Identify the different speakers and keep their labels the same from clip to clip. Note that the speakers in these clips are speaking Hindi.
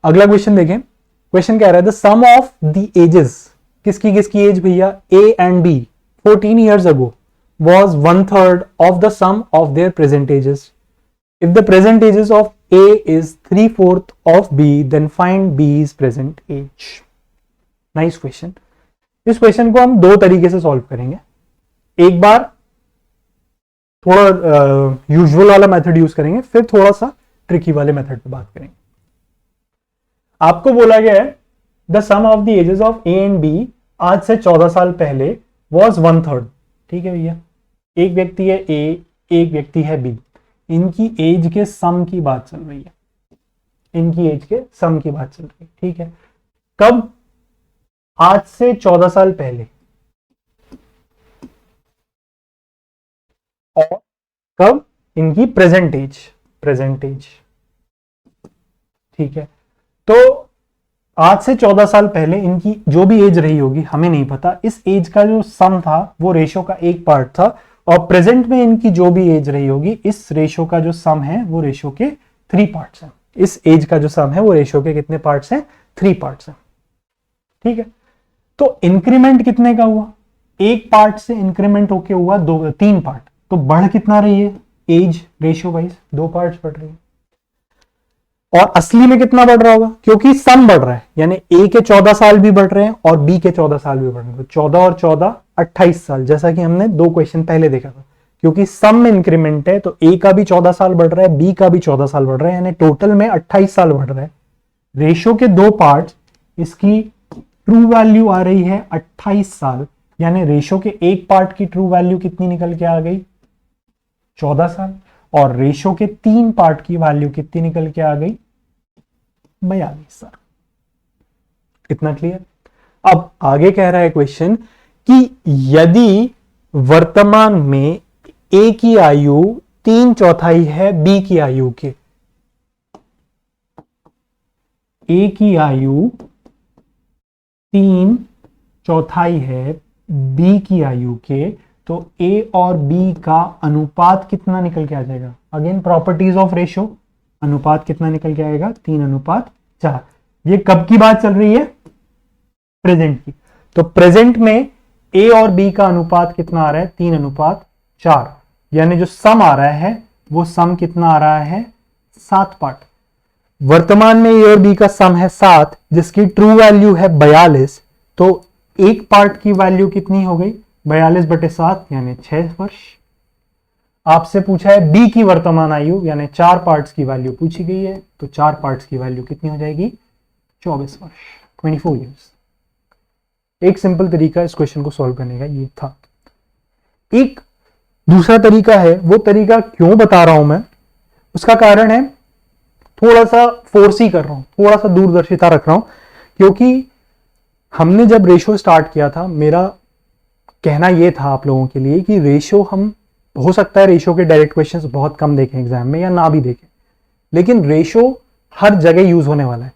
Speaker 1: अगला क्वेश्चन देखें। क्वेश्चन कह रहा है the sum of the ages, किसकी किसकी एज भैया, A and B 14 years ago was 1/3 of the sum of their present ages. If the present ages of A is 3/4 of B, then find B's present age. Nice question. इस क्वेश्चन को हम दो तरीके से सॉल्व करेंगे। एक बार थोड़ा यूजुअल वाला मेथड यूज करेंगे, फिर थोड़ा सा ट्रिकी वाले मेथड पे बात करेंगे। आपको बोला गया है the sum of the ages of A and B आज से 14 साल पहले वॉज 1/3। ठीक है भैया, एक व्यक्ति है ए, एक व्यक्ति है बी, इनकी एज के सम की बात चल रही है, इनकी एज के सम की बात चल रही है। ठीक है, कब, आज से 14 साल पहले, और कब, इनकी प्रेजेंट एज, प्रेजेंट एज। ठीक है, तो आज से 14 साल पहले इनकी जो भी एज रही होगी हमें नहीं पता, इस एज का जो सम था वो रेशो का एक पार्ट था, और प्रेजेंट में इनकी जो भी एज रही होगी इस रेशो का जो सम है वो रेशो के 3 पार्ट्स हैं। इस एज का जो सम है वो रेशो के कितने पार्ट्स हैं, 3 पार्ट्स हैं। ठीक है, तो इंक्रीमेंट कितने का हुआ, एक पार्ट से इंक्रीमेंट होके हुआ 3 पार्ट, तो बढ़ कितना रही है एज रेशियो वाइज, 2 पार्ट्स बढ़ रही है। और असली में कितना बढ़ रहा होगा, क्योंकि सम बढ़ रहा है, यानी ए के 14 साल भी बढ़ रहे हैं और बी के 14 साल भी बढ़ रहे हैं, 14 और 14 28 साल, जैसा कि हमने 2 क्वेश्चन पहले देखा था। क्योंकि सम में इंक्रीमेंट है तो ए का भी 14 साल बढ़ रहा है, बी का भी 14 साल बढ़ रहा है, यानी टोटल में 28 साल बढ़ रहा है। रेशो के 2 पार्ट्स, इसकी ट्रू वैल्यू आ रही है 28 साल, यानी रेशो के एक पार्ट की ट्रू वैल्यू कितनी निकल के आ गई, 14 साल, और रेशो के 3 पार्ट की वैल्यू कितनी निकल के आ गई, 42 साल। इतना क्लियर। अब आगे कह रहा है क्वेश्चन कि यदि वर्तमान में ए की आयु 3/4 है बी की आयु के, ए की आयु 3/4 है बी की आयु के, तो ए और बी का अनुपात कितना निकल के आ जाएगा, अगेन प्रॉपर्टीज ऑफ रेशो, अनुपात कितना निकल के आएगा, 3/4। ये कब की बात चल रही है, प्रेजेंट की। तो प्रेजेंट में ए और बी का अनुपात कितना आ रहा है, 3/4, यानी जो सम आ रहा है वो सम कितना आ रहा है, 7 पार्ट। वर्तमान में ए और बी का सम है 7, जिसकी ट्रू वैल्यू है 42, तो एक पार्ट की वैल्यू कितनी हो गई, 42/7 यानी 6 वर्ष। आपसे पूछा है बी की वर्तमान आयु, यानी 4 पार्ट्स की वैल्यू पूछी गई है, तो 4 पार्ट्स की वैल्यू कितनी हो जाएगी, 24 वर्ष, 24 ईयर्स। एक सिंपल तरीका इस क्वेश्चन को सॉल्व करने का ये था। एक दूसरा तरीका है, वो तरीका क्यों बता रहा हूं मैं, उसका कारण है थोड़ा सा फोर्स ही कर रहा हूं, थोड़ा सा दूरदर्शिता रख रहा हूं, क्योंकि हमने जब रेशो स्टार्ट किया था, मेरा कहना यह था आप लोगों के लिए कि रेशो, हम हो सकता है रेशो के डायरेक्ट क्वेश्चंस बहुत कम देखें एग्जाम में या ना भी देखें, लेकिन रेशो हर जगह यूज होने वाला है।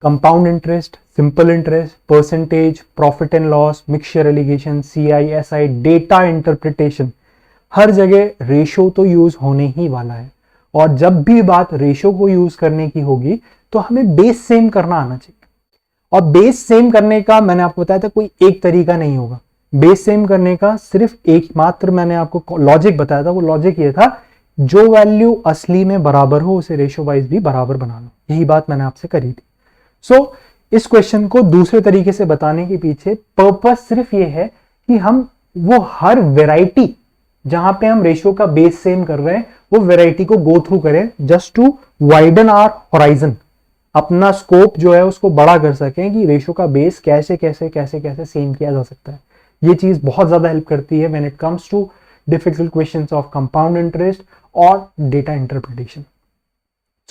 Speaker 1: Compound interest, simple interest, percentage, profit and loss, mixture alligation, CI, SI, data interpretation, हर जगह रेशो तो यूज होने ही वाला है। और जब भी बात रेशो को यूज करने की होगी तो हमें बेस सेम करना आना चाहिए। और बेस सेम करने का मैंने आपको बताया था कोई एक तरीका नहीं होगा, बेस सेम करने का सिर्फ एकमात्र मैंने आपको लॉजिक बताया था, वो लॉजिक ये था जो वैल्यू असली में बराबर हो उसे रेशो वाइज भी बराबर बना लो, यही बात मैंने आपसे करी थी। सो इस क्वेश्चन को दूसरे तरीके से बताने के पीछे पर्पस सिर्फ ये है कि हम वो हर वेराइटी जहां पे हम रेशियो का बेस सेम कर रहे हैं वो वेराइटी को गो थ्रू करें, just to widen our horizon, अपना स्कोप जो है उसको बड़ा कर सकें कि रेशियो का बेस कैसे कैसे कैसे कैसे सेम किया जा सकता है। ये चीज बहुत ज्यादा हेल्प करती है when it comes to difficult questions of compound interest और डेटा इंटरप्रिटेशन।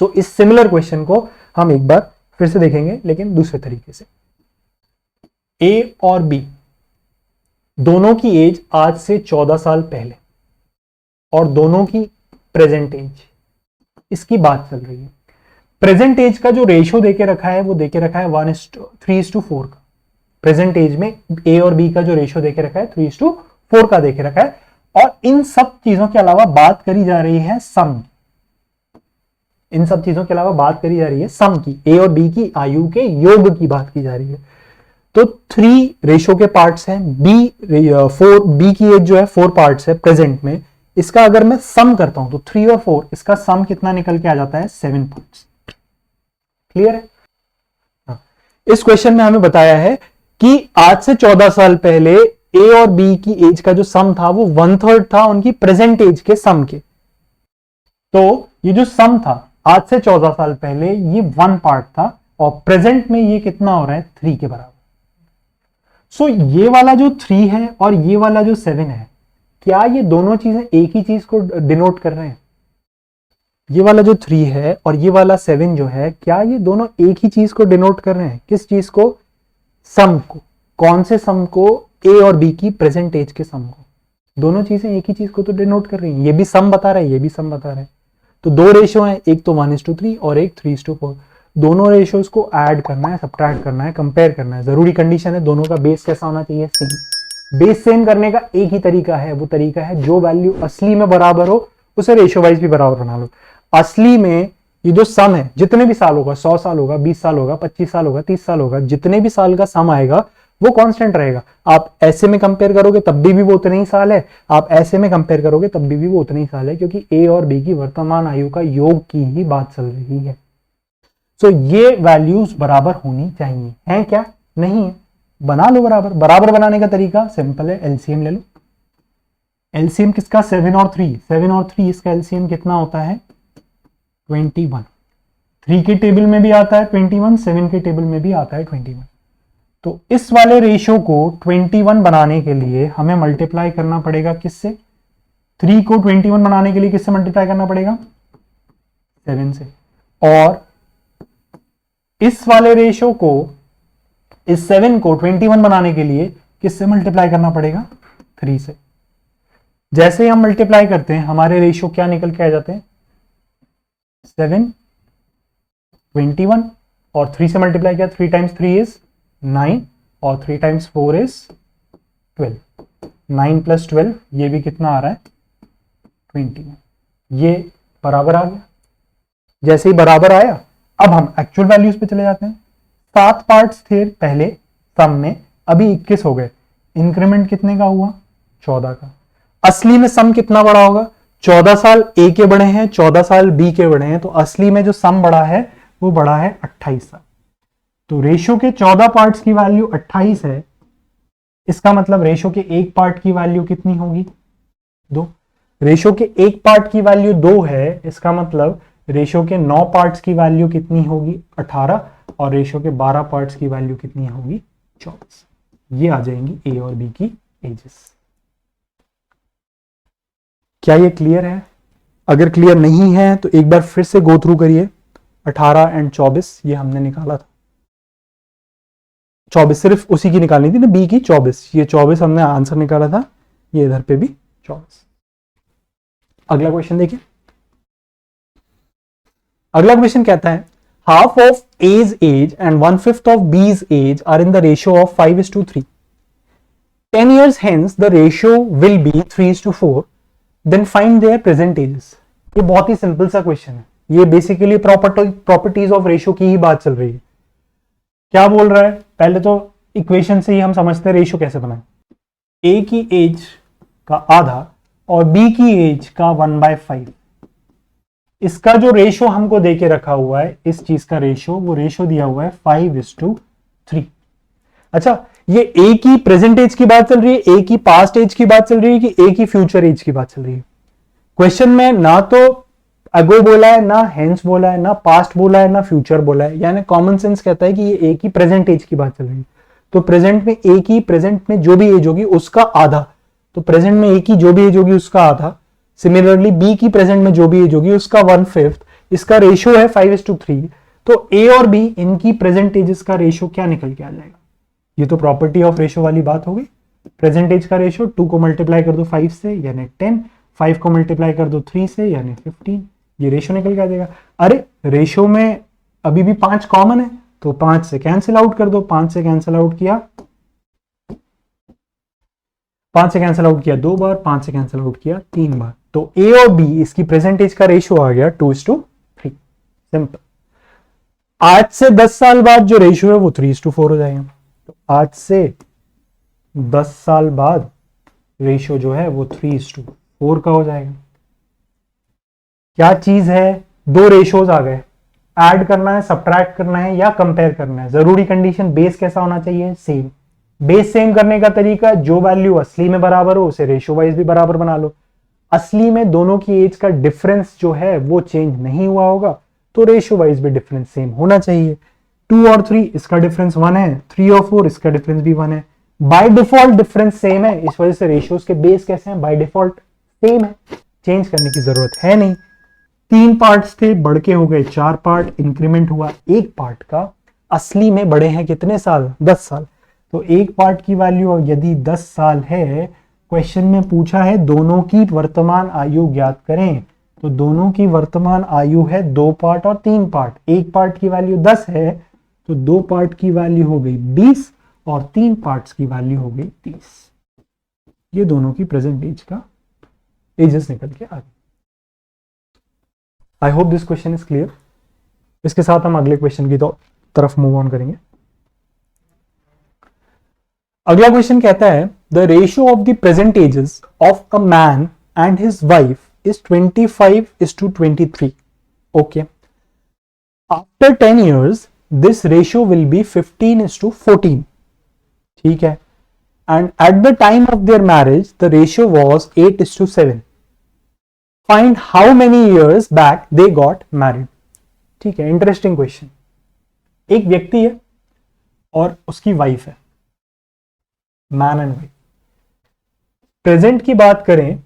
Speaker 1: सो इस सिमिलर क्वेश्चन को हम एक बार फिर से देखेंगे, लेकिन दूसरे तरीके से। ए और बी दोनों की एज आज से 14 साल पहले और दोनों की प्रेजेंट एज, इसकी बात चल रही है। प्रेजेंट एज का जो रेशियो देके रखा है वो देके रखा है 3:4 का। प्रेजेंट एज में ए और बी का जो रेशियो देके रखा है 3:4 का देके रखा है। और इन सब चीजों के अलावा बात करी जा रही है सम। इन सब चीजों के अलावा बात करी जा रही है सम की, ए और बी की आयु के योग की बात की जा रही है। तो 3 रेशियो के पार्ट्स हैं, बी की एज जो है 4 पार्ट्स है प्रेजेंट में। इसका अगर मैं सम करता हूं तो 3 और 4, इसका सम कितना निकल के आ जाता है 7 पार्ट्स। क्लियर है? हाँ। इस क्वेश्चन में हमें बताया है कि आज से 14 साल पहले ए और बी की एज का जो सम था वो 1/3 था उनकी प्रेजेंट एज के सम के। तो ये जो सम था आज से 14 साल पहले ये 1 पार्ट था और प्रेजेंट में ये कितना हो रहा है 3 के बराबर। सो ये वाला जो 3 है और ये वाला जो 7 है, क्या ये दोनों चीजें एक ही चीज को डिनोट कर रहे हैं? ये वाला जो 3 है और ये वाला 7 जो है, क्या ये दोनों एक ही चीज को डिनोट कर रहे हैं? किस चीज को? सम को। कौन से सम को? ए और बी की प्रेजेंट एज के सम को। दोनों चीजें एक ही चीज को तो डिनोट कर रही हैं। ये भी सम बता रहा है, ये भी सम बता रहा है। तो 2 रेशियो हैं, एक तो 1:3 और एक 3:4। दोनों रेशियोज को ऐड करना है, सब्ट्रैक्ट करना है, कंपेयर करना है। जरूरी कंडीशन है दोनों का बेस कैसा होना चाहिए? सेम। बेस सेम करने का एक ही तरीका है, वो तरीका है जो वैल्यू असली में बराबर हो उसे रेशियो वाइज भी बराबर बना लो। असली में ये जो सम है, जितने भी साल होगा, 100 साल होगा, 20 साल होगा, 25 साल होगा, 30 साल होगा, जितने भी साल का सम आएगा वो कांस्टेंट रहेगा। आप ऐसे में कंपेयर करोगे तब भी वो उतने ही साल है, आप ऐसे में कंपेयर करोगे तब भी वो उतने ही साल है, क्योंकि ए और बी की वर्तमान आयु का योग की ही बात चल रही है। सो ये वैल्यूज बराबर होनी चाहिए। है क्या? नहीं है, बना लो बराबर। बराबर बनाने का तरीका सिंपल है, एलसीएम ले लो। एलसीएम किसका? 7 और 3। 7 और 3 इसका एलसीएम कितना होता है? 21। 3 के टेबल में भी आता है 21, 7 के टेबल में भी आता है 21। तो इस वाले रेशियो को 21 बनाने के लिए हमें मल्टीप्लाई करना पड़ेगा किससे? 3 को 21 बनाने के लिए किससे मल्टीप्लाई करना पड़ेगा? 7 से। और इस वाले रेशियो को, इस 7 को 21 बनाने के लिए किससे मल्टीप्लाई करना पड़ेगा? 3 से। जैसे ही हम मल्टीप्लाई करते हैं हमारे रेशियो क्या निकल के आ जाते हैं? 7, 21 और 3 से मल्टीप्लाई किया, 3 टाइम्स 3 इज 9 और 3 टाइम्स 4 इज 12। 9 + 12 ये भी कितना आ रहा है? 21। ये बराबर आ गया। जैसे ही बराबर आया अब हम एक्चुअल वैल्यूज पे चले जाते हैं। 7 पार्ट्स थे पहले सम में, अभी 21 हो गए। इंक्रीमेंट कितने का हुआ? 14 का। असली में सम कितना बड़ा होगा? 14 साल ए के बड़े हैं, 14 साल बी के बड़े हैं, तो असली में जो सम बड़ा है वो बड़ा है 28 साल। तो रेशियो के 14 पार्ट्स की वैल्यू 28 है। इसका मतलब रेशियो के एक पार्ट की वैल्यू कितनी होगी? 2। रेशियो के एक पार्ट की वैल्यू 2 है, इसका मतलब रेशियो के 9 पार्ट्स की वैल्यू कितनी होगी? 18। और रेशियो के 12 पार्ट्स की वैल्यू कितनी होगी? 24। ये आ जाएंगी ए और बी की एजेस। क्या ये क्लियर है? अगर क्लियर नहीं है तो एक बार फिर से गो थ्रू करिए। 18 और 24 ये हमने निकाला था। 24 सिर्फ उसी की निकालनी थी ना, बी की 24। ये 24 हमने आंसर निकाला था, ये इधर पे भी 24। अगला क्वेश्चन देखिए। अगला क्वेश्चन कहता है half of age and 1/5 of B's age are in the ratio of 5:3. 10 years hence the ratio will be 3:4. Then find their present ages. ये बहुत ही सिंपल सा क्वेश्चन है। ये बेसिकली प्रॉपर्टीज ऑफ रेशियो की ही बात चल रही है। क्या बोल रहा है? पहले तो इक्वेशन से ही हम समझते हैं रेशियो कैसे बनाए। ए की एज का आधा और बी की एज का 1/5। इसका जो रेशियो हमको देके रखा हुआ है, इस चीज का रेशियो, वो रेशियो दिया हुआ है 5:3। अच्छा, ये ए की प्रेजेंट एज की बात चल रही है, ए की पास्ट एज की बात चल रही है कि ए की फ्यूचर एज की बात चल रही है? क्वेश्चन में ना तो अगो बोला है, ना हेंस बोला है, ना पास्ट बोला है, ना फ्यूचर बोला है। यानी कॉमन सेंस कहता है कि ये ए की प्रेजेंट एज की बात चल रही है। तो प्रेजेंट में ए की प्रेजेंट में जो भी एज होगी उसका आधा, तो प्रेजेंट में ए की जो भी एज होगी उसका आधा। सिमिलरली बी की प्रेजेंट में जो भी एज होगी उसका 1/5। इसका रेशियो है 5:3। तो ए और बी इनकी प्रेजेंट एजेस का रेशियो क्या निकल के आ जाएगा? ये तो प्रॉपर्टी ऑफ रेशियो वाली बात हो गई। प्रेजेंट एज का रेशियो 2 को मल्टीप्लाई कर दो 5 से यानी 10, 5 को मल्टीप्लाई कर दो 3 से यानी 15। ये रेशियो निकल के आ जाएगा। अरे रेशियो में अभी भी 5 कॉमन है, तो 5 से कैंसिल आउट कर दो, 5 से कैंसिल आउट किया, 5 से कैंसिल आउट किया 2 बार, 5 से कैंसिल आउट किया 3 बार, तो ए और बी इसकी प्रेजेंटेज का रेशियो आ गया 2:3। सिंपल। आज से 10 साल बाद जो रेशियो है वो 3:4 हो जाएगा। तो आज से 10 साल बाद रेशियो जो है वो 3:4 का हो जाएगा। क्या चीज है, दो रेशियोज आ गए, ऐड करना है, सब्ट्रैक्ट करना है या कंपेयर करना है। जरूरी कंडीशन, बेस कैसा होना चाहिए, सेम। बेस सेम करने का तरीका, जो वैल्यू असली में बराबर हो उसे रेशियो वाइज भी बराबर बना लो। असली में दोनों की एज का डिफरेंस जो है वो चेंज नहीं हुआ होगा, तो रेशियो वाइज भी डिफरेंस सेम होना चाहिए। 2 और 3 इसका डिफरेंस 1 है, 3 और 4 इसका डिफरेंस भी 1 है। बाय डिफॉल्ट डिफरेंस सेम है, इस वजह से रेशियोज के बेस कैसे हैं, बाय डिफॉल्ट सेम है, चेंज करने की जरूरत है नहीं। 3 पार्ट्स थे, बढ़ के हो गए 4 पार्ट, इंक्रीमेंट हुआ 1 पार्ट का। असली में बड़े हैं कितने साल, 10 साल। तो 1 पार्ट की वैल्यू यदि 10 साल है, क्वेश्चन में पूछा है दोनों की वर्तमान आयु ज्ञात करें, तो दोनों की वर्तमान आयु है 2 पार्ट और 3 पार्ट। 1 पार्ट की वैल्यू 10 है, तो 2 पार्ट की वैल्यू हो गई 20 और 3 पार्ट्स की वैल्यू हो गई 30। ये दोनों की प्रेजेंट एज का एजेस निकल के आ गए। आई hope this question is clear. इसके साथ हम अगले क्वेश्चन की तरफ मूव ऑन करेंगे। अगला क्वेश्चन कहता है the ratio of the present ages of a man and his wife is 25:23। Okay, after 10 years this ratio will be 15:14। ठीक है, and at the time of their marriage the ratio was 8:7। Find how many years back they got married. ठीक है, इंटरेस्टिंग क्वेश्चन। एक व्यक्ति है और उसकी वाइफ है, मैन एंड वाइफ। प्रेजेंट की बात करें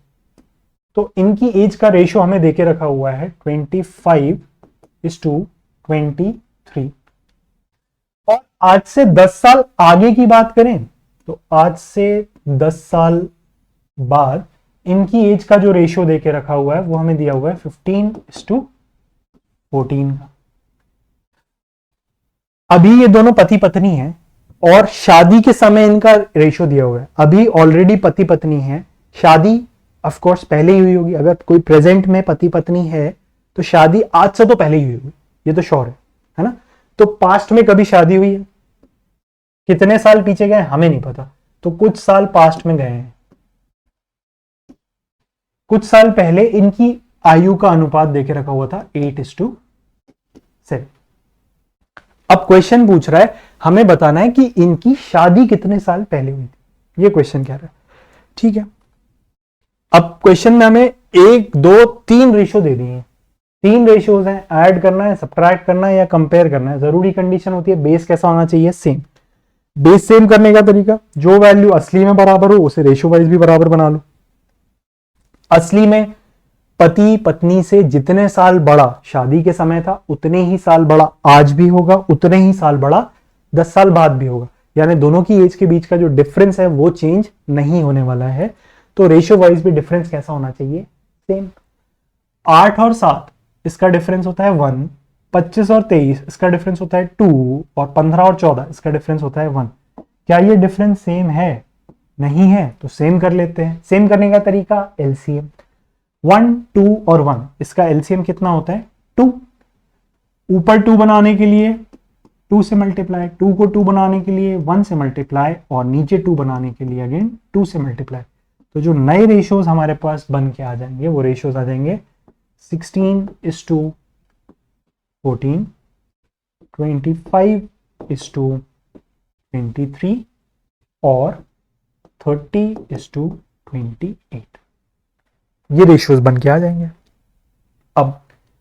Speaker 1: तो इनकी एज का रेशियो हमें देके रखा हुआ है 25:23। और आज से 10 साल आगे की बात करें तो आज से 10 साल बाद इनकी एज का जो रेशियो देके रखा हुआ है वो हमें दिया हुआ है 15:14 का। अभी ये दोनों पति पत्नी हैं और शादी के समय इनका रेशियो दिया हुआ है। अभी ऑलरेडी पति पत्नी है, शादी ऑफ कोर्स पहले ही हुई होगी। अगर कोई प्रेजेंट में पति पत्नी है तो शादी आज से तो पहले ही हुई होगी, ये तो श्योर है ना। तो पास्ट में कभी शादी हुई है, कितने साल पीछे गए हमें नहीं पता, तो कुछ साल पास्ट में गए हैं। कुछ साल पहले इनकी आयु का अनुपात देके रखा हुआ था 8:7। अब क्वेश्चन पूछ रहा है हमें बताना है कि इनकी शादी कितने साल पहले हुई थी, ये क्वेश्चन कह रहा है। ठीक है, अब क्वेश्चन में हमें 1, 2, 3 रेशियो दे दिए हैं। 3 रेशियोज हैं, ऐड करना है, सब्ट्रैक्ट करना है या कंपेयर करना है। जरूरी कंडीशन होती है बेस कैसा होना चाहिए, सेम। बेस सेम करने का तरीका, जो वैल्यू असली में बराबर हो उसे रेशियो वाइज भी बराबर बना लो। असली में पति पत्नी से जितने साल बड़ा शादी के समय था उतने ही साल बड़ा आज भी होगा, उतने ही साल बड़ा 10 साल बाद भी होगा। यानी दोनों की एज के बीच का जो डिफरेंस है वो चेंज नहीं होने वाला है। तो रेशियो वाइज भी डिफरेंस कैसा होना चाहिए, सेम। 8 और 7 इसका डिफरेंस होता है 1, 25 और 23 इसका डिफरेंस होता है 2 और 15 और 14 इसका डिफरेंस होता है 1। क्या ये डिफरेंस सेम है, नहीं है, तो सेम कर लेते हैं। सेम करने का तरीका एलसीएम, 1, 2 और 1 इसका एलसीएम कितना होता है 2। ऊपर 2 बनाने के लिए 2 से मल्टीप्लाई, 2 को 2 बनाने के लिए 1 से मल्टीप्लाई और नीचे 2 बनाने के लिए अगेन 2 से मल्टीप्लाई। तो जो नए रेशियोज हमारे पास बन के आ जाएंगे वो रेशियोज आ जाएंगे 16:14, 25:23 और 30:28। ये रेशियोज बन के आ जाएंगे। अब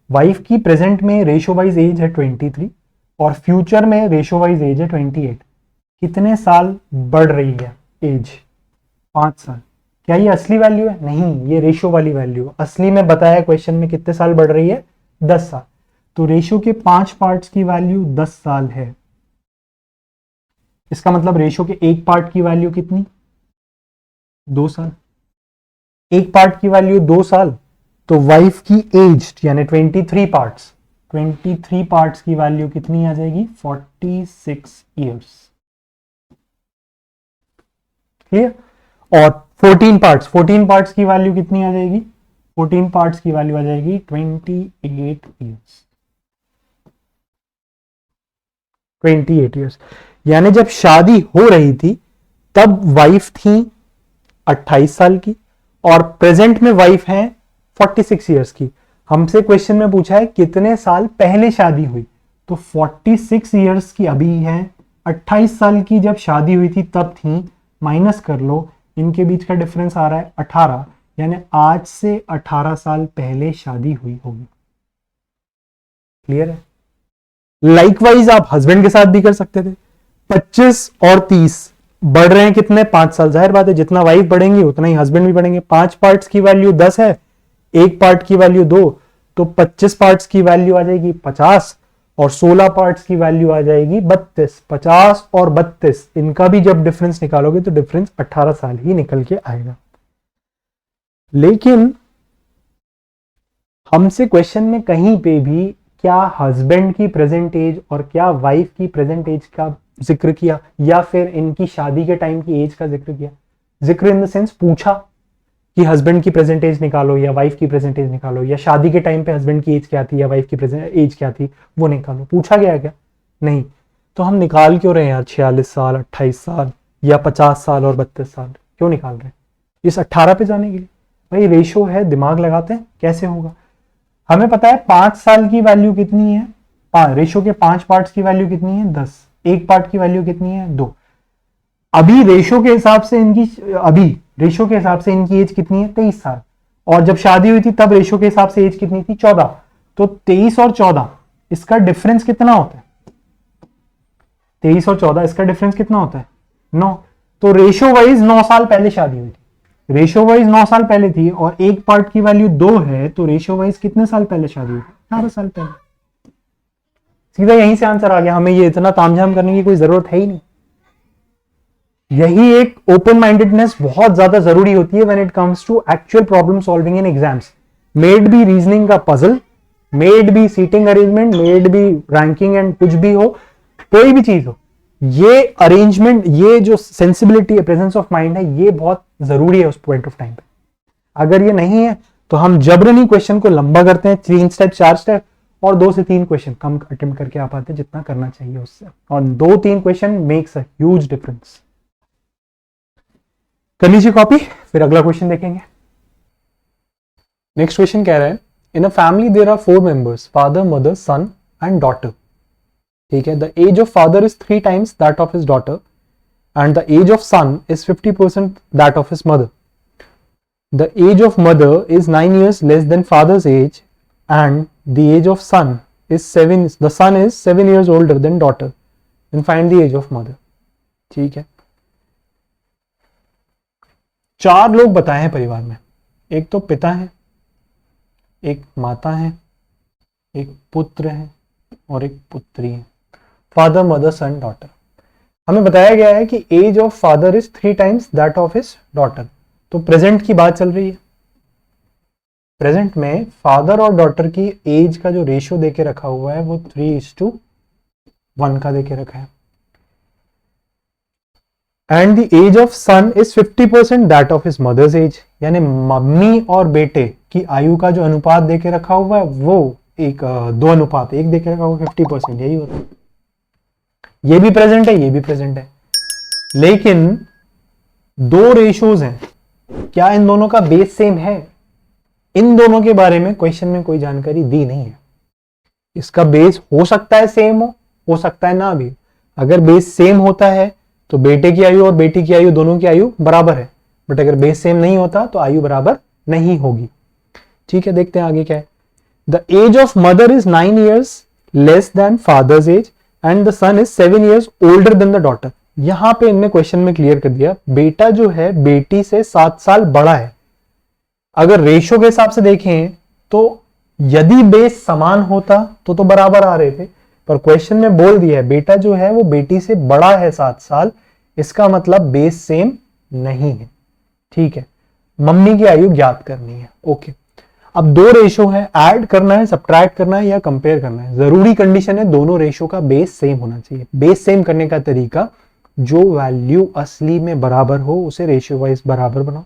Speaker 1: वाइफ की प्रेजेंट में रेशियो वाइज एज है 23 और फ्यूचर में रेशियो वाइज एज है 28। कितने साल बढ़ रही है एज, 5 साल। क्या ये असली वैल्यू है, नहीं, ये रेशियो वाली वैल्यू। असली में बताया क्वेश्चन में कितने साल बढ़ रही है, 10 साल। तो रेशियो के 5 पार्ट्स की वैल्यू 10 साल है। इसका मतलब रेशियो के 1 पार्ट की वैल्यू कितनी, 2 साल। 1 पार्ट की वैल्यू 2 साल, तो वाइफ की एज यानी 23 पार्ट्स 23 पार्ट्स की वैल्यू कितनी आ जाएगी? 46 ईयर्स। क्लियर? और 14 पार्ट्स की वैल्यू कितनी आ जाएगी? 14 पार्ट्स की वैल्यू आ जाएगी 28 ईयर्स। 28 ईयर्स, यानी जब शादी हो रही थी तब वाइफ थी 28 साल की और प्रेजेंट में वाइफ है 46 ईयर्स की। हमसे क्वेश्चन में पूछा है कितने साल पहले शादी हुई, तो 46 ईयर्स की अभी है, 28 साल की जब शादी हुई थी तब थी, माइनस कर लो, इनके बीच का डिफरेंस आ रहा है 18, यानी आज से 18 साल पहले शादी हुई होगी। क्लियर है? लाइकवाइज आप हस्बैंड के साथ भी कर सकते थे। 25 और 30 बढ़ रहे हैं कितने? 5 साल। जाहिर बात है जितना वाइफ बढ़ेंगी उतना ही हस्बैंड भी बढ़ेंगे। 5 पार्ट्स की वैल्यू 10 है, एक पार्ट की वैल्यू 2, तो 25 पार्ट्स की वैल्यू आ जाएगी 50 और 16 पार्ट्स की वैल्यू आ जाएगी 32। 50 और 32 इनका भी जब डिफरेंस निकालोगे तो डिफरेंस 18 साल ही निकल के आएगा। लेकिन हमसे क्वेश्चन में कहीं पे भी क्या हस्बैंड की प्रेजेंट एज और क्या वाइफ की प्रेजेंट एज का जिक्र किया या फिर इनकी शादी के टाइम की एज का जिक्र किया? जिक्र इन द सेंस पूछा कि हस्बैंड की प्रेजेंट एज निकालो या वाइफ की प्रेजेंट एज निकालो, या शादी के टाइम पे हस्बैंड की एज क्या थी या वाइफ की प्रेजेंट एज क्या थी वो निकालो। पूछा गया क्या? नहीं। तो हम निकाल क्यों रहे हैं यार 46 साल, 28 साल या 50 साल और 32 साल? क्यों निकाल रहे हैं? इस 18 पे जाने के लिए? भाई रेशो है, दिमाग लगाते हैं कैसे होगा। हमें पता है 5 साल की वैल्यू कितनी है, रेशो के 5 पार्ट्स की वैल्यू कितनी है? 10। एक पार्ट की वैल्यू कितनी है? 2। अभी रेशो के हिसाब से इनकी एज कितनी है? 23 साल। और जब शादी हुई थी तब रेशो के हिसाब से एज कितनी थी? 14। तो 23 और 14 इसका डिफरेंस कितना होता है? 23 और 14 इसका डिफरेंस कितना होता है? 9। तो रेशो वाइज 9 साल पहले शादी हुई थी, रेशो वाइज 9 साल पहले थी और एक पार्ट की वैल्यू 2 है, तो रेशो वाइज कितने साल पहले शादी हुई? 18 साल पहले। सीधा यहीं से आंसर आ गया। हमें ये इतना तामझाम करने की कोई जरूरत है ही नहीं। यही एक ओपन माइंडेडनेस बहुत ज्यादा जरूरी होती है when it comes to actual problem solving in exams. Maybe reasoning का puzzle, maybe seating arrangement, maybe ranking and कुछ भी हो, कोई भी चीज हो, ये अरेंजमेंट, ये जो सेंसिबिलिटी है, प्रेजेंस ऑफ माइंड है, ये बहुत जरूरी है उस पॉइंट ऑफ टाइम पे। अगर ये नहीं है तो हम जबरनी क्वेश्चन को लंबा करते हैं, 3 स्टेप 4 स्टेप, और 2 से 3 क्वेश्चन कम अटेम्प्ट करके आ पाते हैं जितना करना चाहिए उससे, और 2-3 question makes a huge difference. कर लीजिए कॉपी, फिर अगला क्वेश्चन देखेंगे। नेक्स्ट क्वेश्चन कह रहा है, in a family there are 4 members, father, mother, son and daughter. ठीक है, the age of father is 3 times that of his daughter and the age of son is 50% that of his mother. The age of mother is 9 years less than father's age and the age of son is 7, the son is 7 years older than daughter. Then find the age of mother. ठीक है, 4 लोग बताए हैं परिवार में, एक तो पिता है, एक माता है, एक पुत्र है और एक पुत्री है। Father, mother, son, daughter. हमें बताया गया है कि age of father is 3 times that of his daughter. तो प्रेजेंट की बात चल रही है। प्रेजेंट में फादर और डॉटर की एज का जो रेशियो देके रखा हुआ है वो 3:1 का देके रखा है। And the age of son is 50% that of his mother's age, यानी मम्मी और बेटे की आयु का जो अनुपात देके रखा हुआ है वो 2:1 देके रखा हुआ है, 50%। यही होता है। ये भी प्रेजेंट है, ये भी प्रेजेंट है, लेकिन 2 रेशोज हैं। क्या इन दोनों का बेस सेम है? इन दोनों के बारे में क्वेश्चन में कोई जानकारी दी नहीं है। इसका बेस हो सकता है सेम हो सकता है ना भी। अगर बेस सेम होता है तो बेटे की आयु और बेटी की आयु, दोनों की आयु बराबर है, बट अगर बेस सेम नहीं होता तो आयु बराबर नहीं होगी। ठीक है, देखते हैं आगे क्या है। The age of mother is 9 years less than father's age and the son is 7 years older than the daughter. यहां पे इनने क्वेश्चन में क्लियर कर दिया, बेटा जो है बेटी से 7 साल बड़ा है। अगर रेशो के हिसाब से देखें तो यदि बेस समान होता तो बराबर आ रहे थे, पर क्वेश्चन में बोल दिया है बेटा जो है वो बेटी से बड़ा है 7 साल, इसका मतलब बेस सेम नहीं है। ठीक है, मम्मी की आयु ज्ञात करनी है। ओके, अब दो रेशो है, ऐड करना है, सब्ट्रैक्ट करना है या कंपेयर करना है। जरूरी कंडीशन है दोनों रेशो का बेस सेम होना चाहिए। बेस सेम करने का तरीका, जो वैल्यू असली में बराबर हो उसे रेशियो वाइज बराबर बनाओ।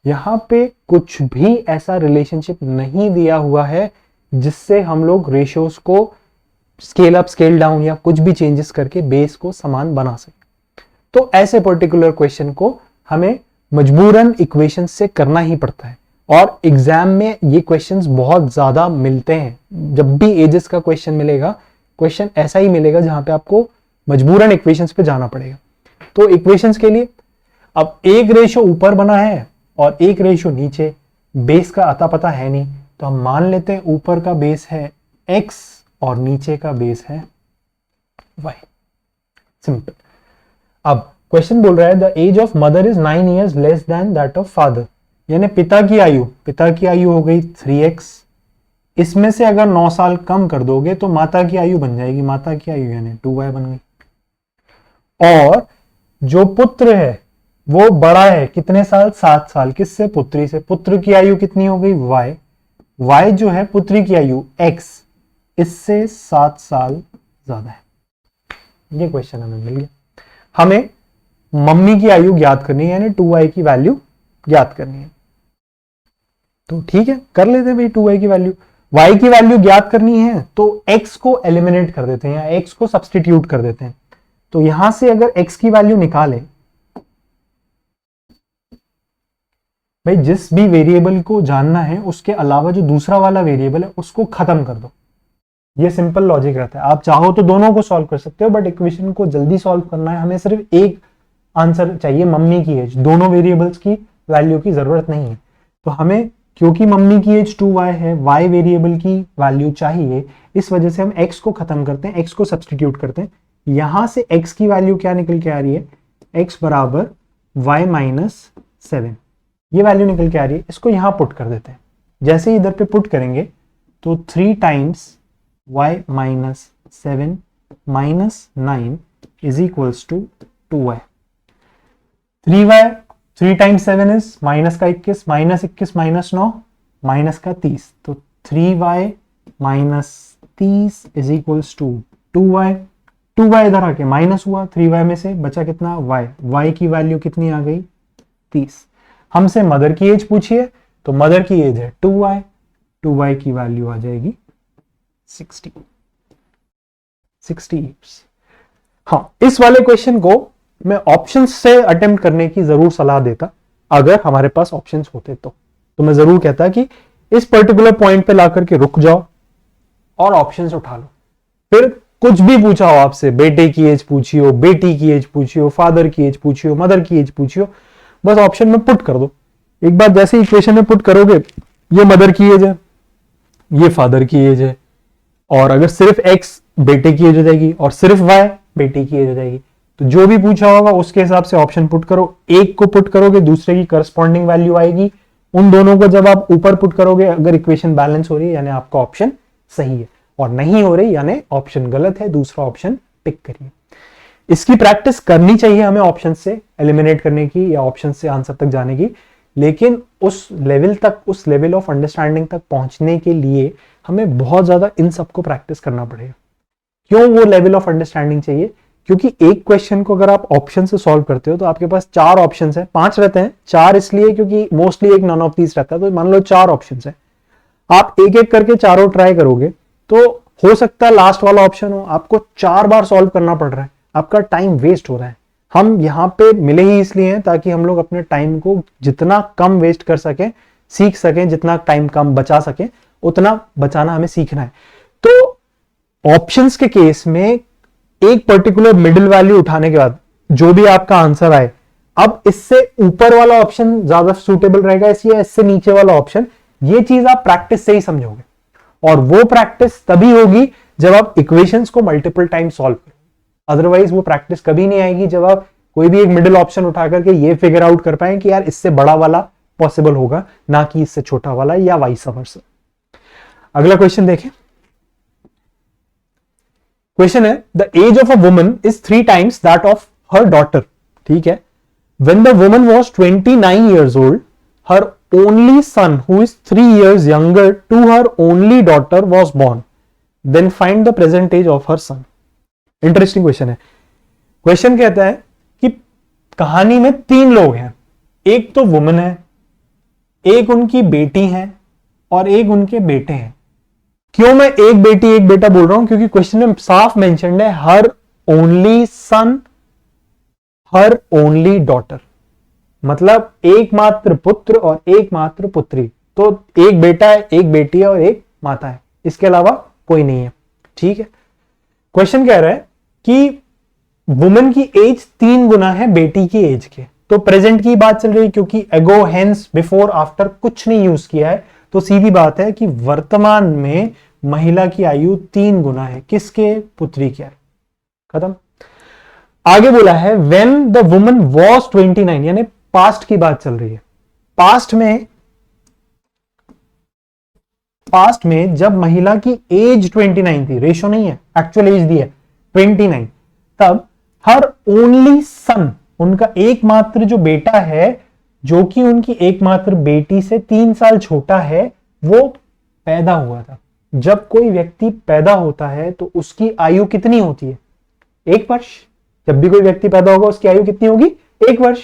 Speaker 1: यहां पे कुछ भी ऐसा रिलेशनशिप नहीं दिया हुआ है जिससे हम लोग रेशियोज को स्केल अप स्केल डाउन या कुछ भी चेंजेस करके बेस को समान बना सके। तो ऐसे पर्टिकुलर क्वेश्चन को हमें मजबूरन इक्वेशन से करना ही पड़ता है, और एग्जाम में ये क्वेश्चंस बहुत ज्यादा मिलते हैं। जब भी एजेस का क्वेश्चन मिलेगा, क्वेश्चन ऐसा ही मिलेगा जहां पे आपको मजबूरन इक्वेशंस पे जाना पड़ेगा। तो इक्वेशंस के लिए अब एक रेशो ऊपर बना है और एक रेशो नीचे, बेस का अता पता है नहीं, तो हम मान लेते हैं ऊपर का बेस है x और नीचे का बेस है y। सिंपल। अब क्वेश्चन बोल रहा है the age of mother is 9 years less than that of father, यानी पिता की आयु हो गई 3x। इसमें से अगर 9 साल कम कर दोगे तो माता की आयु बन जाएगी, माता की आयु यानी 2y बन गई। और जो पुत्र है वो बड़ा है कितने साल, 7 साल, किससे, पुत्री से। पुत्र की आयु कितनी हो गई, y जो है पुत्री की आयु x, इससे 7 साल ज्यादा है। ये क्वेश्चन हमें मिल गया। हमें मम्मी की आयु ज्ञात करनी है, यानी 2y की वैल्यू ज्ञात करनी है। तो ठीक है, कर लेते हैं भाई 2y की वैल्यू। y की वैल्यू ज्ञात करनी है तो x को एलिमिनेट कर देते हैं या x को सब्सटीट्यूट कर देते हैं। तो यहां से अगर x की वैल्यू निकालें, भाई जिस भी वेरिएबल को जानना है उसके अलावा जो दूसरा वाला वेरिएबल है उसको खत्म कर दो। ये सिंपल लॉजिक रहता है। आप चाहो तो दोनों को सॉल्व कर सकते हो, बट इक्वेशन को जल्दी सॉल्व करना है, हमें सिर्फ एक आंसर चाहिए, मम्मी की एज। दोनों वेरिएबल्स की वैल्यू की जरूरत नहीं है। तो हमें, क्योंकि मम्मी की एज 2y है, y वेरिएबल की वैल्यू चाहिए, इस वजह से हम x को खत्म करते हैं, x को सब्सटीट्यूट करते हैं। यहां से x की वैल्यू क्या निकल के आ रही है, x बराबर y माइनस 7, ये वैल्यू निकल के आ रही है। इसको यहां पुट कर देते हैं। जैसे ही इधर पे पुट करेंगे तो 3 times y minus 7 minus 9 is equals to 2y। 3 times 7 is minus का 21, माइनस 21 माइनस 9 माइनस का 30, तो 3y minus 30 is equals to 2y। 2y इधर आके माइनस हुआ, 3y में से बचा कितना, y की वैल्यू कितनी आ गई, 30। हमसे मदर की एज पूछिए, तो मदर की एज है 2y की वैल्यू आ जाएगी 60 years। हाँ, इस वाले क्वेश्चन को मैं ऑप्शंस से अटेम्प्ट करने की जरूर सलाह देता, अगर हमारे पास ऑप्शंस होते तो मैं जरूर कहता कि इस पर्टिकुलर पॉइंट पे लाकर के रुक जाओ और ऑप्शंस उठा लो। फिर कुछ भी पूछा हो आपसे, बेटे की एज पूछी हो, बेटी की एज पूछी हो, फादर की एज पूछी हो, मदर की एज पूछी हो, बस ऑप्शन में पुट कर दो। एक बार जैसे इक्वेशन में पुट करोगे, ये मदर की एज है, ये फादर की एज है, और अगर सिर्फ x बेटे की एज हो जाएगी और सिर्फ y बेटी की एज हो जाएगी। तो जो भी पूछा होगा उसके हिसाब से ऑप्शन पुट करो। एक को पुट करोगे, दूसरे की करस्पॉन्डिंग वैल्यू आएगी। उन दोनों को जब आप ऊपर पुट करोगे, अगर इक्वेशन बैलेंस हो रही है यानी आपका ऑप्शन सही है, और नहीं हो रही यानी ऑप्शन गलत है, दूसरा ऑप्शन पिक करिए। इसकी प्रैक्टिस करनी चाहिए हमें ऑप्शन से एलिमिनेट करने की या ऑप्शन से आंसर तक जाने की, लेकिन उस लेवल ऑफ अंडरस्टैंडिंग तक पहुंचने के लिए हमें बहुत ज्यादा इन सबको प्रैक्टिस करना पड़ेगा। क्यों वो लेवल ऑफ अंडरस्टैंडिंग चाहिए? क्योंकि एक क्वेश्चन को अगर आप ऑप्शन से सॉल्व करते हो तो आपके पास 4 ऑप्शंस हैं, 5 रहते हैं, 4 इसलिए क्योंकि मोस्टली एक नॉन ऑफ दीस रहता है, तो मान लो 4 ऑप्शंस हैं, आप एक एक करके चारों ट्राई करोगे तो हो सकता है लास्ट वाला ऑप्शन हो, आपको 4 बार सॉल्व करना पड़ रहा है, आपका टाइम वेस्ट हो रहा है। हम यहाँ पे मिले ही इसलिए हैं ताकि हम लोग अपने टाइम को जितना कम वेस्ट कर सकें, सीख सकें, जितना टाइम कम बचा सकें उतना बचाना हमें सीखना है। तो ऑप्शंस के केस में एक पर्टिकुलर मिडिल वैल्यू उठाने के बाद जो भी आपका आंसर आए, अब इससे ऊपर वाला ऑप्शन ज्यादा सुटेबल रहेगा इससे नीचे वाला ऑप्शन, ये चीज आप प्रैक्टिस से ही समझोगे। और वो प्रैक्टिस तभी होगी जब आप इक्वेशंस को मल्टीपल टाइम सॉल्व करोगे, अदरवाइज वो प्रैक्टिस कभी नहीं आएगी जब आप कोई भी एक मिडिल ऑप्शन उठा करके ये फिगर आउट कर पाए कि यार इससे बड़ा वाला पॉसिबल होगा, ना कि इससे छोटा वाला, या वाइस वर्सा। अगला क्वेश्चन देखें। क्वेश्चन है the age of a woman is 3 times that of her daughter. ठीक है, when the woman was 29 years old, her only son who is 3 years younger to her only daughter was born, then find the present age of her son. Interesting question है. क्वेश्चन कहता है कि कहानी में 3 लोग हैं, एक तो वुमन है, एक उनकी बेटी है और एक उनके बेटे हैं. क्यों मैं एक बेटी एक बेटा बोल रहा हूं? क्योंकि क्वेश्चन में साफ मेंशन्ड है her only son, her only daughter, मतलब एकमात्र पुत्र और एकमात्र पुत्री. तो एक बेटा है, एक बेटी है और एक माता है, इसके अलावा कोई नहीं है. ठीक है. क्वेश्चन कह रहा है कि वुमेन की एज 3 गुना है बेटी की एज के. तो प्रेजेंट की बात चल रही है क्योंकि एगो, हेंस, बिफोर, आफ्टर कुछ नहीं यूज किया है. तो सीधी बात है कि वर्तमान में महिला की आयु 3 गुना है किसके? पुत्री की. खत्म. आगे बोला है व्हेन द वुमन वॉज 29, यानी पास्ट की बात चल रही है. पास्ट में जब महिला की एज 29 थी, रेशो नहीं है, एक्चुअल एज दी है 29, तब हर ओनली सन, उनका एकमात्र जो बेटा है जो कि उनकी एकमात्र बेटी से 3 साल छोटा है, वो पैदा हुआ था. जब कोई व्यक्ति पैदा होता है तो उसकी आयु कितनी होती है? 1 वर्ष. जब भी कोई व्यक्ति पैदा होगा उसकी आयु कितनी होगी? 1 वर्ष.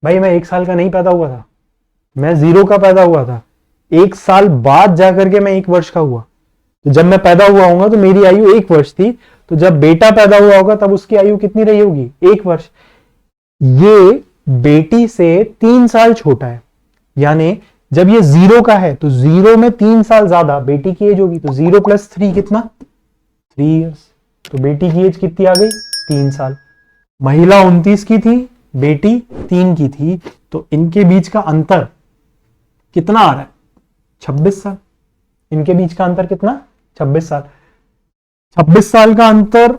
Speaker 1: भाई मैं 1 साल का नहीं पैदा हुआ था, मैं 0 का पैदा हुआ था. 1 साल बाद जाकर के मैं 1 वर्ष का हुआ. तो जब मैं पैदा हुआ होगा तो मेरी आयु 1 वर्ष थी. तो जब बेटा पैदा हुआ होगा तब उसकी आयु कितनी रही होगी? 1 वर्ष. ये बेटी से 3 साल छोटा है, यानी जब ये 0 का है तो 0 में 3 साल ज्यादा बेटी की एज होगी. तो 0 + 3 कितना? 3 इयर्स. तो बेटी की एज कितनी आ गई? 3 साल. महिला 29 की थी, बेटी 3 की थी, तो इनके बीच का अंतर कितना आ रहा है? 26 साल. इनके बीच का अंतर कितना? 26 साल. 26 साल का अंतर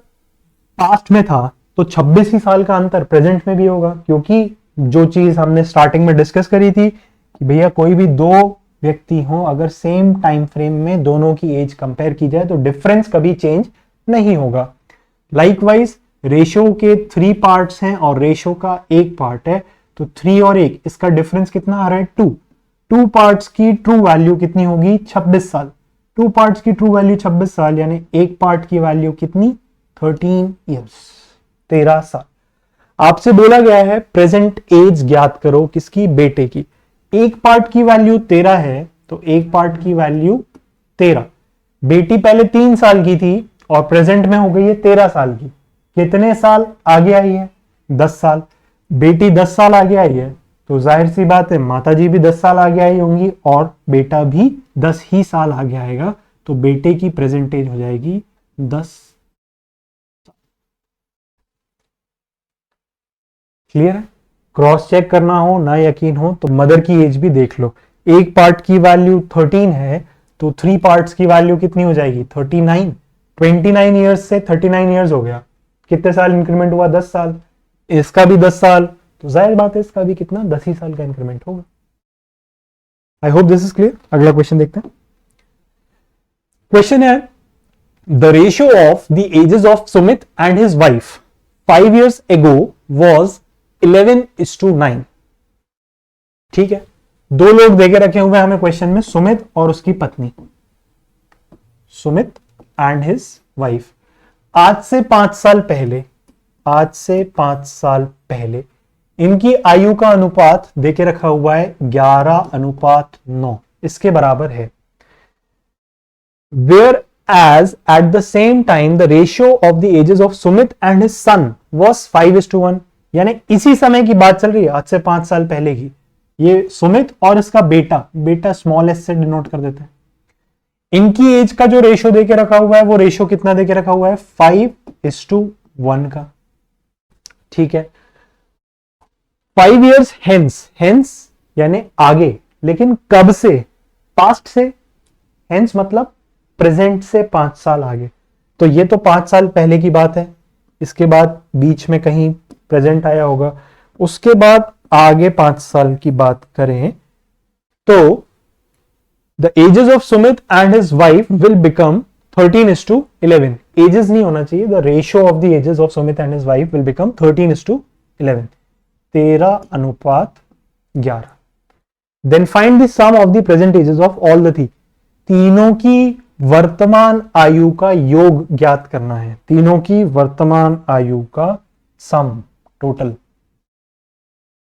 Speaker 1: पास्ट में था, तो 26 ही साल का अंतर प्रेजेंट में भी होगा. क्योंकि जो चीज हमने स्टार्टिंग में डिस्कस करी थी कि भैया कोई भी 2 व्यक्ति हो, अगर सेम टाइम फ्रेम में दोनों की एज कंपेयर की जाए तो डिफरेंस कभी चेंज नहीं होगा. लाइकवाइज रेशो के 3 पार्ट्स हैं और रेशो का 1 पार्ट है, तो 3 और 1 इसका डिफरेंस कितना आ रहा है? 2 पार्ट्स की ट्रू वैल्यू कितनी होगी? 26 साल. 2 पार्ट्स की ट्रू वैल्यू 26 साल, यानी 1 पार्ट की वैल्यू कितनी? 13 इयर्स, 13 साल. आपसे बोला गया है प्रेजेंट एज ज्ञात करो किसकी? बेटे की. 1 पार्ट की वैल्यू 13 है, तो 1 पार्ट की वैल्यू 13. बेटी पहले 3 साल की थी और प्रेजेंट में हो गई है 13 साल की. कितने साल आगे आई है? 10 साल. बेटी 10 साल आगे आई है, तो जाहिर सी बात है माता जी भी 10 साल आगे आई होंगी और बेटा भी 10 ही साल आगे आएगा. तो बेटे की प्रेजेंट एज हो जाएगी 10. क्लियर है? क्रॉस चेक करना हो, ना यकीन हो तो मदर की एज भी देख लो. 1 पार्ट की वैल्यू 13 है, तो 3 पार्ट्स की वैल्यू कितनी हो जाएगी? 39. 29 ईयर्स से 39 ईयर्स हो गया. कितने साल इंक्रीमेंट हुआ? 10 साल. इसका भी 10 साल, तो जाहिर बात है इसका भी कितना? 10 ही साल का इंक्रीमेंट होगा. I hope this is clear. अगला क्वेश्चन देखते हैं. क्वेश्चन है the ratio of the ages of Sumit and his wife 5 years ago was 11:9. ठीक है. 2 लोग देके रखे हुए हमें क्वेश्चन में, सुमित और उसकी पत्नी, सुमित एंड हिज वाइफ. आज से 5 साल पहले इनकी आयु का अनुपात देके रखा हुआ है 11:9. इसके बराबर है. Whereas at the same time the ratio of the ages of Sumit and his son was 5:1. यानी इसी समय की बात चल रही है, आज से 5 साल पहले की. ये सुमित और इसका बेटा स्मॉल एस से डिनोट कर देते हैं. इनकी एज का जो रेशियो देके रखा हुआ है वो रेशियो कितना देके रखा हुआ है? 5:1 का. ठीक है. 5 years हेंस यानी आगे, लेकिन कब से? पास्ट से. हेंस मतलब प्रेजेंट से 5 साल आगे. तो ये तो 5 साल पहले की बात है. इसके बाद बीच में कहीं प्रेजेंट आया होगा. उसके बाद आगे 5 साल की बात करें तो the ages of Sumit and his wife will become 13:11. Ages नहीं होना चाहिए. The ratio of the ages of Sumit and his wife will become 13:11. 13:11। Then find the sum of the present ages of all the three. तीनों की वर्तमान आयु का योग ज्ञात करना है। तीनों की वर्तमान आयु का सम टोटल,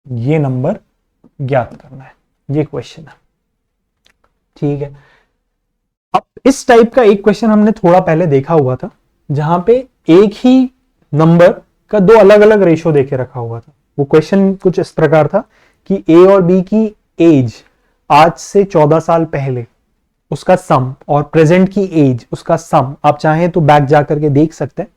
Speaker 1: ये नंबर ज्ञात करना है, ये क्वेश्चन है। ठीक है, अब इस टाइप का एक क्वेश्चन हमने थोड़ा पहले देखा हुआ था, जहां पे एक ही नंबर का दो अलग अलग रेशो देके रखा हुआ था। वो क्वेश्चन कुछ इस प्रकार था कि ए और बी की एज आज से 14 साल पहले उसका सम और प्रेजेंट की एज उसका सम, आप चाहें तो बैक जाकर के देख सकते हैं।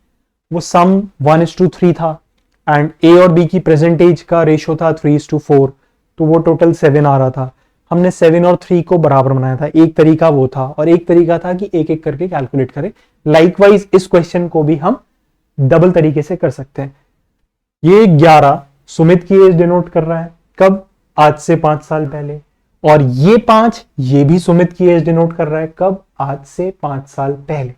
Speaker 1: वो सम 1:3 था एंड ए और बी की प्रेजेंट एज का रेशो था 3:4, तो वो टोटल 7 आ रहा था। हमने 7 और 3 को बराबर बनाया था। एक तरीका वो था, और एक तरीका था कि एक एक करके कैलकुलेट करें। लाइकवाइज इस क्वेश्चन को भी हम डबल तरीके से कर सकते हैं। ये 11 सुमित की एज डिनोट कर रहा है, कब? आज से 5 साल पहले। और ये 5 ये भी सुमित की एज डिनोट कर रहा है, कब? आज से 5 साल पहले।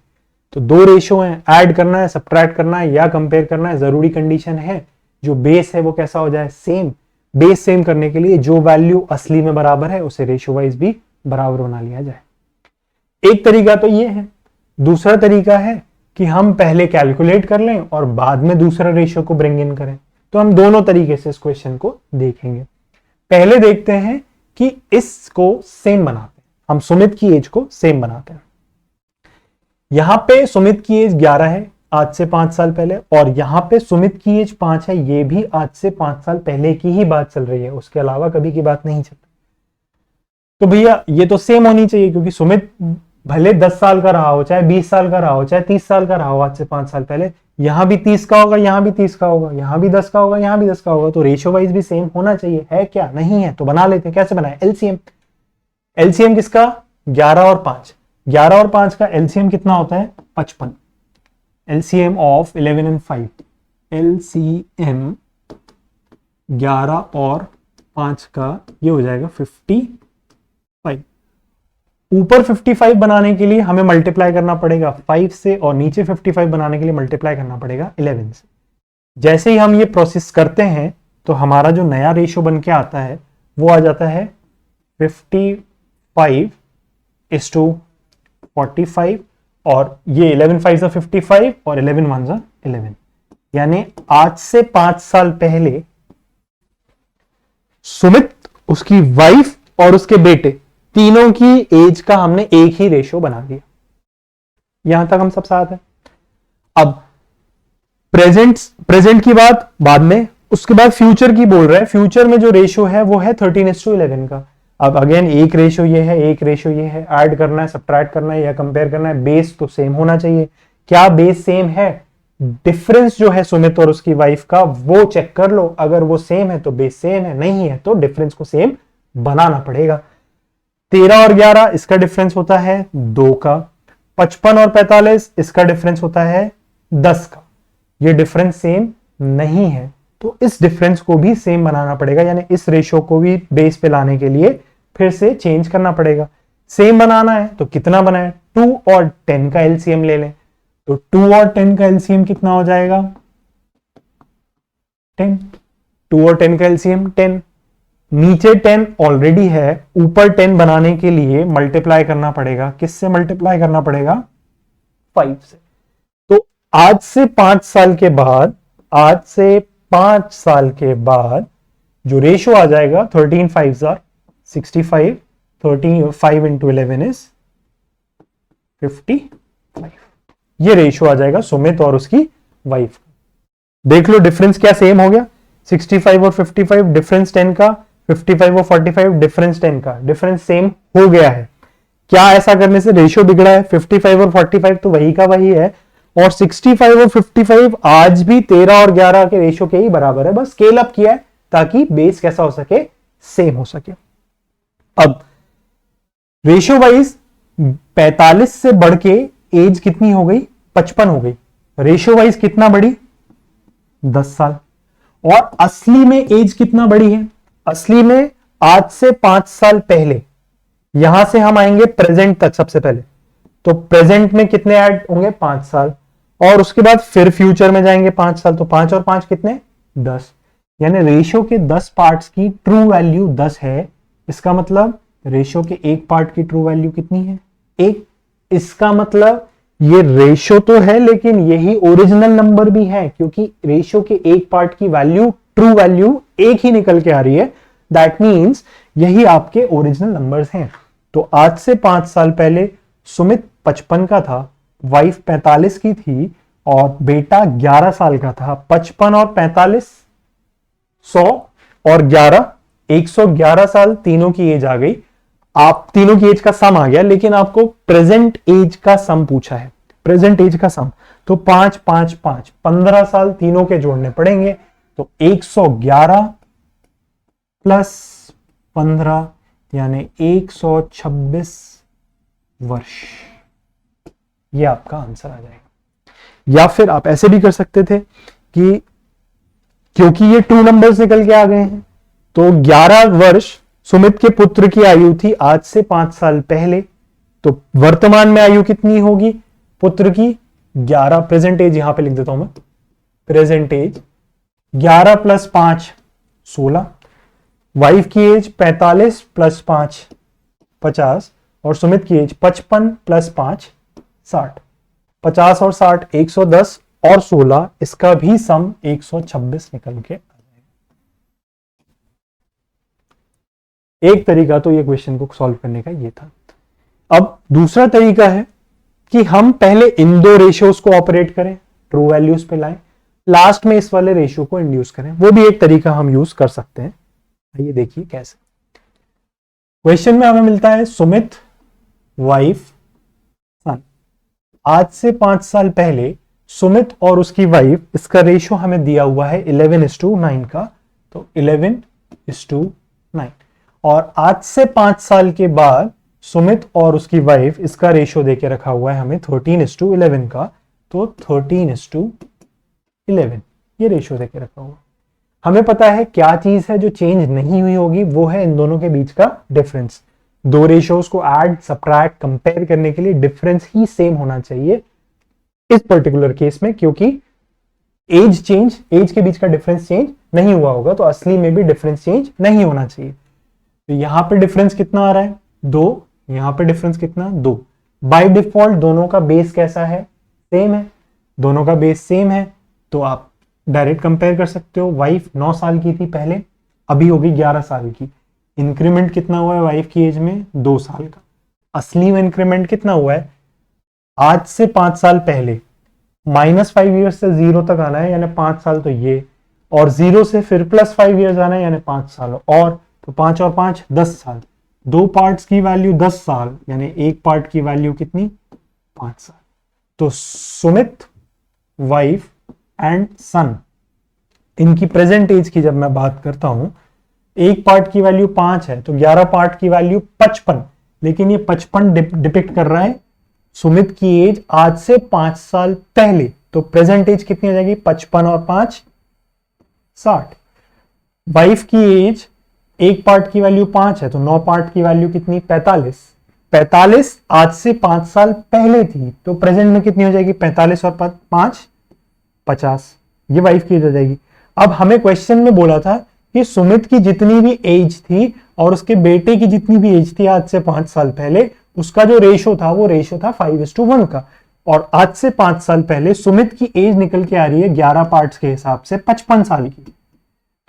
Speaker 1: तो दो रेशो हैं, ऐड करना है, सब्ट्रैक्ट करना है या कंपेयर करना है। जरूरी कंडीशन है जो बेस है वो कैसा हो जाए? सेम। बेस सेम करने के लिए जो वैल्यू असली में बराबर है उसे रेशो वाइज भी बराबर बना लिया जाए। एक तरीका तो ये है। दूसरा तरीका है कि हम पहले कैलकुलेट कर लें और बाद में दूसरा रेशो को ब्रिंग इन करें। तो हम दोनों तरीके से इस क्वेश्चन को देखेंगे। पहले देखते हैं कि इसको सेम बनाते हैं, हम सुमित की एज को सेम बनाते हैं। यहां पे सुमित की एज 11 है आज से 5 साल पहले, और यहां पे सुमित की एज 5 है, ये भी आज से 5 साल पहले की ही बात चल रही है, उसके अलावा कभी की बात नहीं चल रही। तो भैया ये तो सेम होनी चाहिए, क्योंकि सुमित भले 10 साल का रहा हो, चाहे 20 साल का रहा हो, चाहे 30 साल का रहा हो आज से 5 साल पहले, यहां भी 30 का होगा, यहां भी 30 का होगा, यहां भी 10 का होगा, यहां भी 10 का होगा। तो रेशियो वाइज भी सेम होना चाहिए। है क्या? नहीं है तो बना लेते हैं। कैसे बनाए? एलसीएम। एलसीएम किसका? 11 और 5। 11 और 5 का एलसीएम कितना होता है? 55। एलसीएम ऑफ 11 एंड 5, एलसीएम 11 और 5 का ये हो जाएगा 55। ऊपर 55 बनाने के लिए हमें मल्टीप्लाई करना पड़ेगा 5 से, और नीचे 55 बनाने के लिए मल्टीप्लाई करना पड़ेगा 11 से। जैसे ही हम ये प्रोसेस करते हैं तो हमारा जो नया रेशियो बन के आता है वो आ जाता है 55:45, और ये 11 5 सा 55 और 11 1 सा 11। यानी आज से 5 साल पहले सुमित, उसकी वाइफ और उसके बेटे तीनों की एज का हमने एक ही रेशियो बना दिया। यहां तक हम सब साथ हैं। अब प्रेजेंट की बात बाद में, उसके बाद फ्यूचर की बोल रहा है। फ्यूचर में जो रेशियो है वो है 13:11 का। अब अगेन एक रेशियो ये है, एक रेशियो ये है। ऐड करना है, सब्ट्रैक्ट करना है या कंपेयर करना है। बेस तो सेम होना चाहिए। क्या बेस सेम है? डिफरेंस जो है सुमित और उसकी वाइफ का वो चेक कर लो। अगर वो सेम है तो बेस सेम है, नहीं है तो डिफरेंस को सेम बनाना पड़ेगा। 13 और 11 इसका डिफरेंस होता है 2 का। 55 और 45 इसका डिफरेंस होता है 10 का। ये डिफरेंस सेम नहीं है तो इस डिफरेंस को भी सेम बनाना पड़ेगा, यानी इस रेशियो को भी बेस पे लाने के लिए फिर से चेंज करना पड़ेगा। सेम बनाना है तो कितना बनाए? 2 और 10 का एलसीएम ले लें। तो 2 और 10 का एलसीएम कितना हो जाएगा? 10। 2 और 10 का एलसीएम 10। नीचे 10 ऑलरेडी है, ऊपर 10 बनाने के लिए मल्टीप्लाई करना पड़ेगा। किससे मल्टीप्लाई करना पड़ेगा? 5 से। तो आज से 5 साल के बाद, आज से 5 साल के बाद जो रेशियो आ जाएगा 13 5 are 65, 5 into 11 is 55। ये रेशियो आ जाएगा सुमित और उसकी वाइफ। देख लो डिफरेंस क्या सेम हो गया। 65 और 55 डिफरेंस 10 का, 55 और 45 डिफरेंस 10 का। डिफरेंस सेम हो गया है। क्या ऐसा करने से रेशियो बिगड़ा है? 55 और 45 तो वही का वही है, और 65 और 55 आज भी 13 और 11 के रेशियो के ही बराबर है। बस स्केल अप किया है ताकि बेस कैसा हो सके? सेम हो सके। अब रेशियो वाइज 45 से बढ़ के एज कितनी हो गई? 55 हो गई। रेशियो वाइज कितना बढ़ी? 10 साल। और असली में एज कितना बढ़ी है? असली में आज से 5 साल पहले, यहां से हम आएंगे प्रेजेंट तक सबसे पहले। तो प्रेजेंट में कितने ऐड होंगे? 5 साल। और उसके बाद फिर फ्यूचर में जाएंगे 5 साल। तो 5 और 5 कितने? 10। यानी रेशियो के 10 पार्ट्स की ट्रू वैल्यू 10 है। इसका मतलब रेशियो के एक पार्ट की ट्रू वैल्यू कितनी है? एक। इसका मतलब ये रेशियो तो है लेकिन यही ओरिजिनल नंबर भी है, क्योंकि रेशियो के एक पार्ट की वैल्यू ट्रू वैल्यू एक ही निकल के आ रही है। दैट मीन्स यही आपके ओरिजिनल नंबर्स हैं। तो आज से 5 साल पहले सुमित 55 का था, वाइफ 45 की थी और बेटा 11 साल का था। 55 और 45 100 और 11 111 साल, तीनों की एज आ गई। आप तीनों की एज का सम आ गया, लेकिन आपको प्रेजेंट एज का सम पूछा है, प्रेजेंट एज का सम। तो 5 5 5 15 साल तीनों के जोड़ने पड़ेंगे। तो 111 प्लस 15 यानी 126 वर्ष। ये आपका आंसर आ जाएगा। या फिर आप ऐसे भी कर सकते थे कि क्योंकि ये 2 नंबर्स निकल के आ गए हैं, तो 11 वर्ष सुमित के पुत्र की आयु थी आज से 5 साल पहले। तो वर्तमान में आयु कितनी होगी पुत्र की? 11। प्रेजेंट एज यहां पे लिख देता हूं मैं, प्रेजेंट एज 11 प्लस 5 16। वाइफ की एज 45 प्लस 5 50 और सुमित की एज 55 प्लस 5 60। 50 और 60 110 और 16, इसका भी सम 126 निकल के आ जाएगा। एक तरीका तो ये क्वेश्चन को सॉल्व करने का ये था। अब दूसरा तरीका है कि हम पहले इन दो रेशियोज को ऑपरेट करें, ट्रू वैल्यूज पे लाएं, लास्ट में इस वाले रेशियो को इंड्यूस करें। वो भी एक तरीका हम यूज कर सकते हैं। आइए देखिए कैसे। क्वेश्चन में हमें मिलता है सुमित वाइफ सन। आज से 5 साल पहले सुमित और उसकी वाइफ, इसका रेशियो हमें दिया हुआ है 11:9 का, तो 11:9। और आज से 5 साल के बाद सुमित और उसकी वाइफ, इसका रेशियो देके रखा हुआ है हमें 13:11 का, तो 13:11 ये रेशियो देके रखा हुआ। हमें पता है क्या चीज है जो चेंज नहीं हुई होगी, वो है इन दोनों के बीच का डिफरेंस। दो रेशियोज को ऐड सब्ट्रैक्ट कंपेयर करने के लिए डिफरेंस ही सेम होना चाहिए इस पर्टिकुलर केस में, क्योंकि एज के बीच का डिफरेंस चेंज नहीं हुआ होगा, तो असली में भी डिफरेंस चेंज नहीं होना चाहिए। तो यहां पे डिफरेंस कितना आ रहा है? 2। यहां पे डिफरेंस कितना? 2। बाय डिफॉल्ट दोनों का बेस कैसा है? सेम है। दोनों का बेस सेम है तो आप डायरेक्ट कंपेयर कर सकते हो। वाइफ 9 साल की थी पहले, अभी हो गई 11 साल की। इंक्रीमेंट कितना हुआ है वाइफ की एज में? 2 साल का। असली में इंक्रीमेंट कितना हुआ है? आज से 5 साल पहले -5 ईयर्स से 0 तक आना है, यानी 5 साल, तो ये, और 0 से फिर +5 ईयर्स आना है, यानी 5 साल, और तो 5 और 5 10 साल। 2 पार्ट्स की वैल्यू 10 साल, यानी एक पार्ट की वैल्यू कितनी? 5 साल। तो सुमित वाइफ एंड सन, इनकी प्रेजेंट एज की जब मैं बात करता हूं, एक पार्ट की वैल्यू 5 है, तो 11 पार्ट की वैल्यू 55, लेकिन ये 55 डिपिक्ट कर रहा है सुमित की एज आज से 5 साल पहले। तो प्रेजेंट एज कितनी हो जाएगी? 55 और 5 60। वाइफ की एज एक पार्ट की वैल्यू 5 है, तो 9 पार्ट की वैल्यू कितनी? 45। 45 आज से 5 साल पहले थी, तो प्रेजेंट में कितनी हो जाएगी? 45 और 5 50। ये वाइफ की एज हो जाएगी। अब हमें क्वेश्चन में बोला था कि सुमित की जितनी भी एज थी और उसके बेटे की जितनी भी एज थी आज से 5 साल पहले, उसका जो रेशो था वो रेशो था 5:1 का। और आज से 5 साल पहले सुमित की एज निकल के आ रही है 11 पार्ट्स के हिसाब से 55 साल की।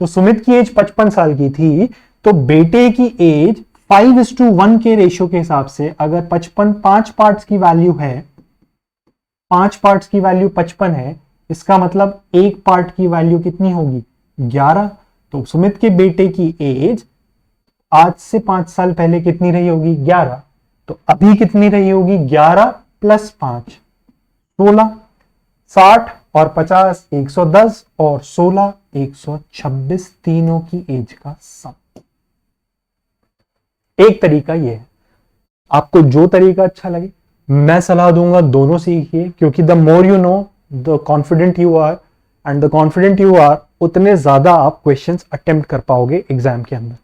Speaker 1: तो सुमित की एज 55 साल की थी, तो बेटे की एज 5:1 के रेशियो के हिसाब से, अगर 55 5 पार्ट्स की वैल्यू है, 5 पार्ट्स की वैल्यू 55 है, इसका मतलब एक पार्ट की वैल्यू कितनी होगी? 11। तो सुमित के बेटे की एज आज से 5 साल पहले कितनी रही होगी? 11। तो अभी कितनी रही होगी? 11 + 5 16। 60 और 50 110 और 16 126, तीनों की एज का सम। एक तरीका ये है। आपको जो तरीका अच्छा लगे, मैं सलाह दूंगा दोनों सीखिए, क्योंकि the more you know the confident you are, and the confident you are उतने ज्यादा आप क्वेश्चंस अटेम्प्ट कर पाओगे एग्जाम के अंदर।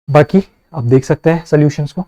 Speaker 1: बाकी आप देख सकते हैं सॉल्यूशंस को।